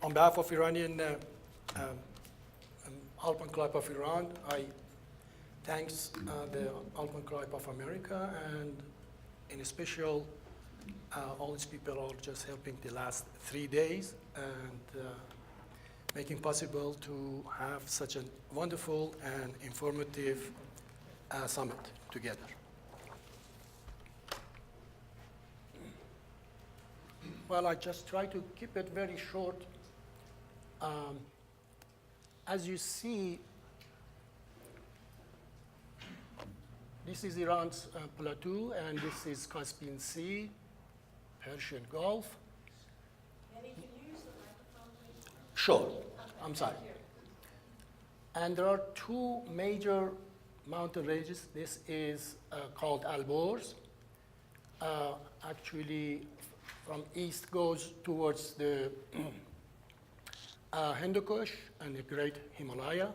On behalf of Iranian Alpine Club of Iran, I thanks the Alpine Club of America, and in special, all these people are just helping the last 3 days and making possible to have such a wonderful and informative summit together. Well, I just try to keep it very short. As you see, this is Iran's plateau, and this is Caspian Sea, Persian Gulf. Mehdi, can you use the microphone, please? Sure, I'm sorry. And there are two major mountain ranges. This is called Alborz. Actually, from east goes towards the Hindu Kush and the Great Himalaya,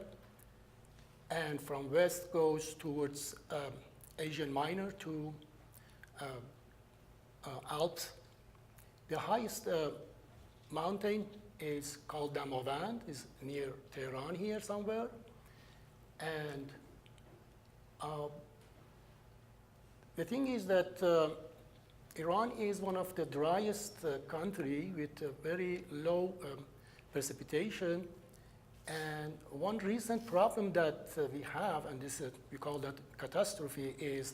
and from west goes towards Asian Minor to Alps. The highest mountain is called Damavand, is near Tehran here somewhere, and the thing is that Iran is one of the driest country with very low precipitation, and one recent problem that we have, and this we call that catastrophe, is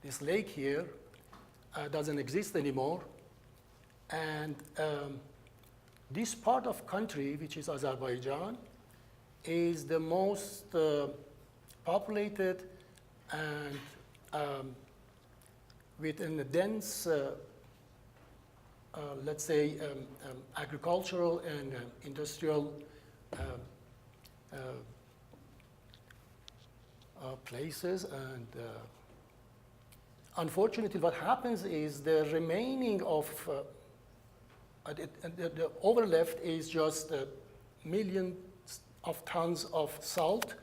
this lake here doesn't exist anymore, and this part of country, which is Azerbaijan, is the most populated and within a dense, let's say, agricultural and industrial places. And unfortunately, what happens is the remaining of, the overleft is just millions of tons of salt,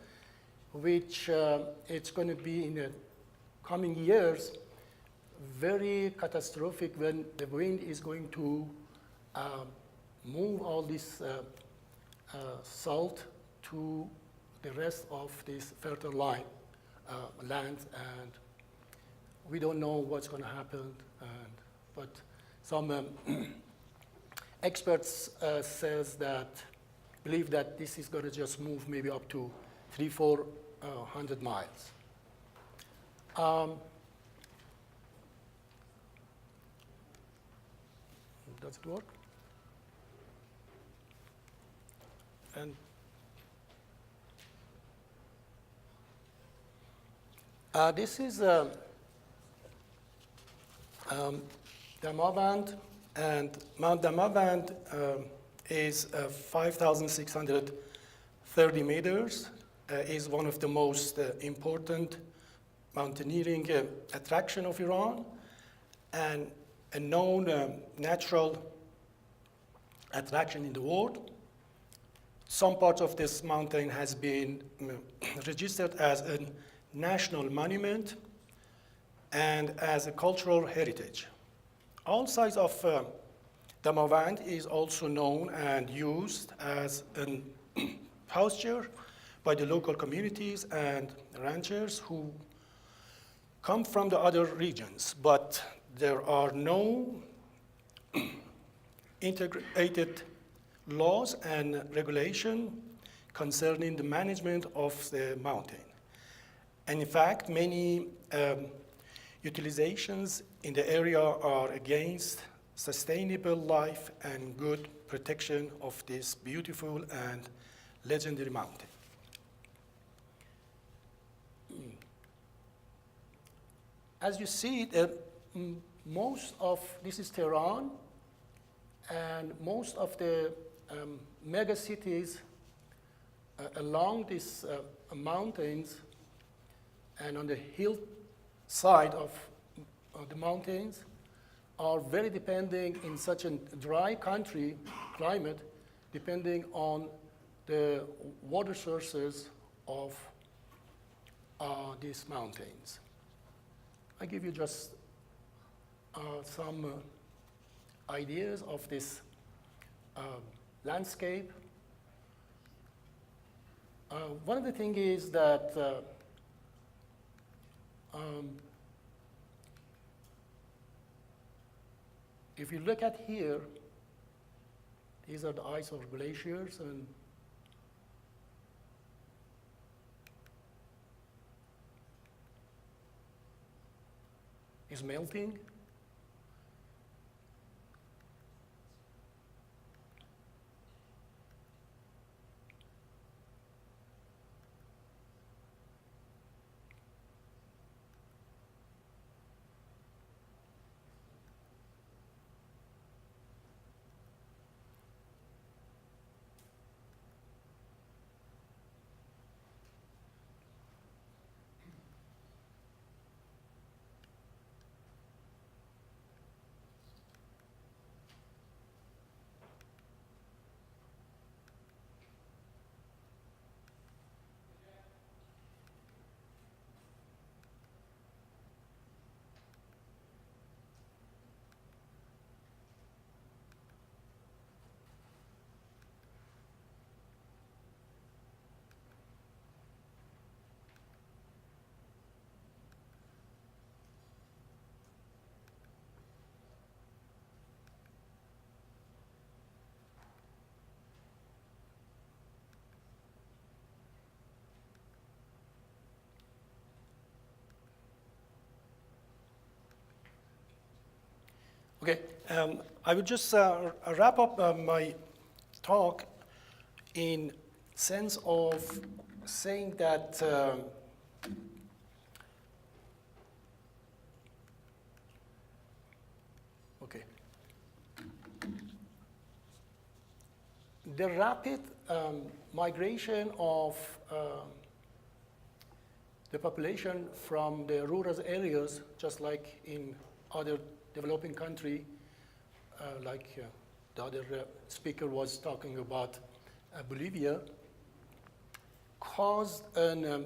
which it's going to be in the coming years very catastrophic when the wind is going to move all this salt to the rest of this fertile land, and we don't know what's going to happen. But some experts believe that this is going to just move maybe up to 300-400 miles. Does it work? And this is Damavand, and Mount Damavand is 5,630 meters, is one of the most important mountaineering attraction of Iran, and a known natural attraction in the world. Some parts of this mountain has been registered as a national monument and as a cultural heritage. All sides of Damavand is also known and used as a pasture by the local communities and ranchers who come from the other regions, but there are no integrated laws and regulation concerning the management of the mountain. And in fact, many utilizations in the area are against sustainable life and good protection of this beautiful and legendary mountain. As you see, most of this is Tehran, and most of the mega cities along these mountains and on the hillside of the mountains are very depending in such a dry climate, depending on the water sources of these mountains. I give you just some ideas of this landscape. One of the things is that if you look at here, these are the ice of glaciers, and is melting. Okay, I would just wrap up my talk in sense of saying that okay, the rapid migration of the population from the rural areas, just like in other developing country, like the other speaker was talking about Bolivia, caused a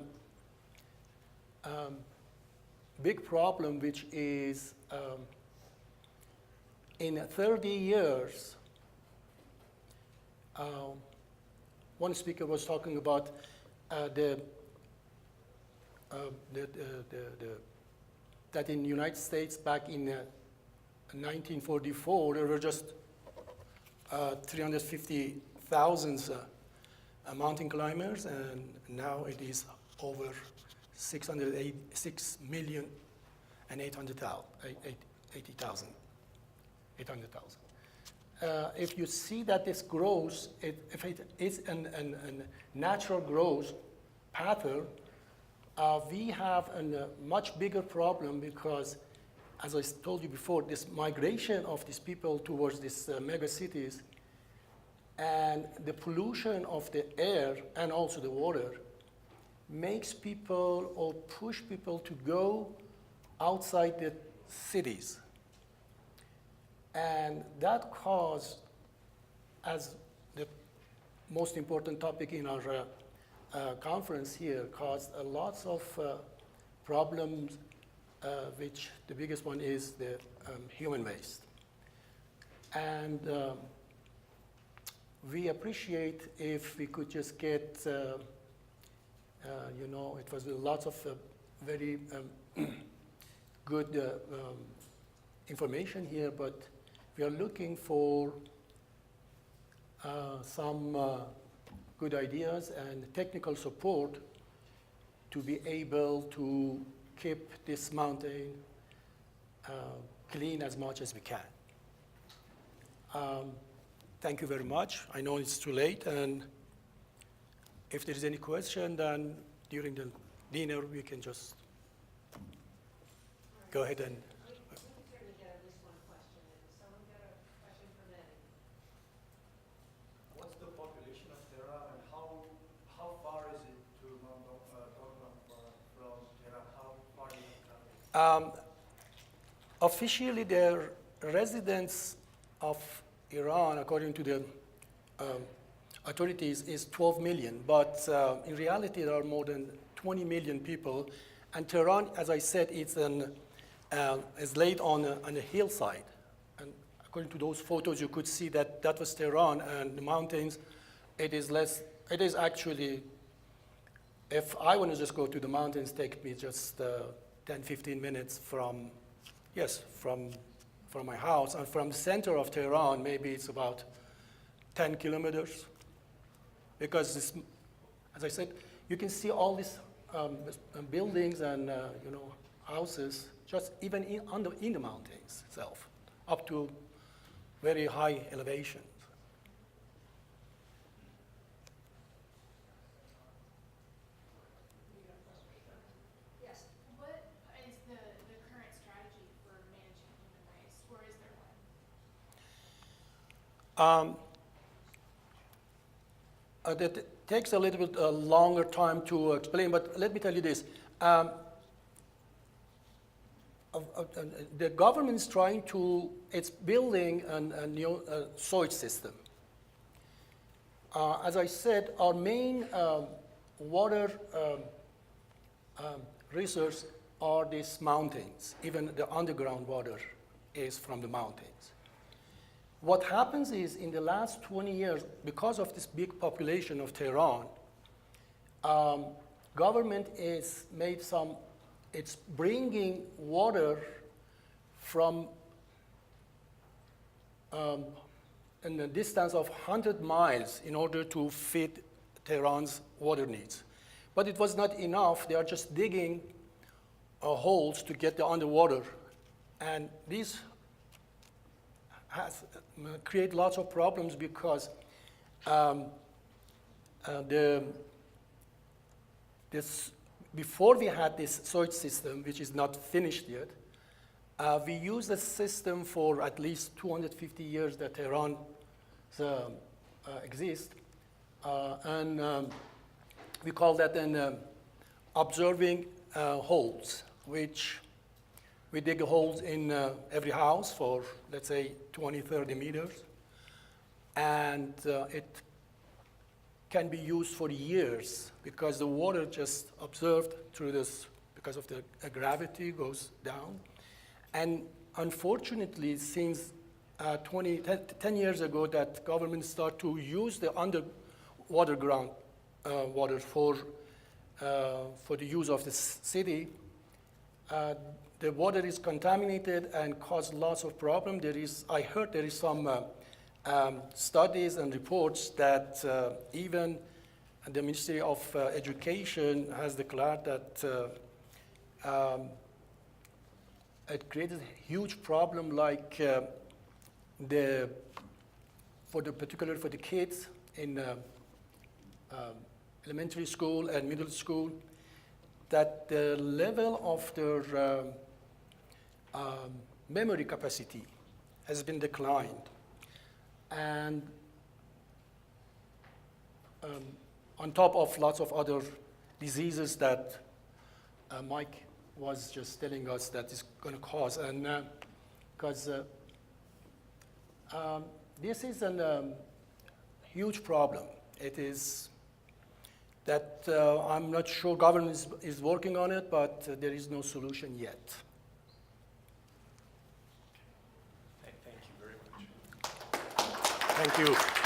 big problem, which is in 30 years, one speaker was talking about that in the United States back in 1944, there were just 350,000 mountain climbers, and now it is over 6,880,000. If you see that this grows, if it is a natural growth pattern, we have a much bigger problem because, as I told you before, this migration of these people towards these mega cities and the pollution of the air and also the water makes people or push people to go outside the cities. And that caused, as the most important topic in our conference here, caused a lots of problems, which the biggest one is the human waste. And we appreciate if we could just get, you know, it was lots of very good information here, but we are looking for some good ideas and technical support to be able to keep this mountain clean as much as we can. Thank you very much. I know it's too late, and if there is any question, then during the dinner we can just go ahead and. We certainly get at least one question. If someone got a question for Mehdi. What's the population of Tehran, and how far is it to Mount Dogram from Tehran? How far is it traveling? Officially, the residents of Iran, according to the authorities, is 12 million. But in reality, there are more than 20 million people. And Tehran, as I said, is laid on a hillside. And according to those photos, you could see that that was Tehran, and the mountains, it is actually, if I want to just go to the mountains, take me just 10, 15 minutes from my house, and from the center of Tehran, maybe it's about 10 kilometers, because this, as I said, you can see all these buildings and houses just even in the mountains itself, up to very high elevations. Yes. What is the current strategy for managing human waste, or is there one? That takes a little bit longer time to explain, but let me tell you this. The government is trying to, it's building a new sewage system. As I said, our main water resource are these mountains. Even the underground water is from the mountains. What happens is, in the last 20 years, because of this big population of Tehran, government is made some, it's bringing water from in a distance of 100 miles in order to feed Tehran's water needs. But it was not enough. They are just digging holes to get the underwater. And these create lots of problems because before we had this sewage system, which is not finished yet, we used the system for at least 250 years that Tehran exists. We call that an observing holes, which we dig holes in every house for, let's say, 20, 30 meters. And it can be used for years because the water just observed through this, because of the gravity goes down. And unfortunately, since 10 years ago, that government started to use the underwater ground water for the use of the city, the water is contaminated and causes lots of problems. I heard there is some studies and reports that even the Ministry of Education has declared that it created a huge problem, like particularly for the kids in elementary school and middle school, that the level of their memory capacity has been declined. And on top of lots of other diseases that Mike was just telling us that is going to cause. And because this is a huge problem. It is that I'm not sure government is working on it, but there is no solution yet. Thank you very much. Thank you.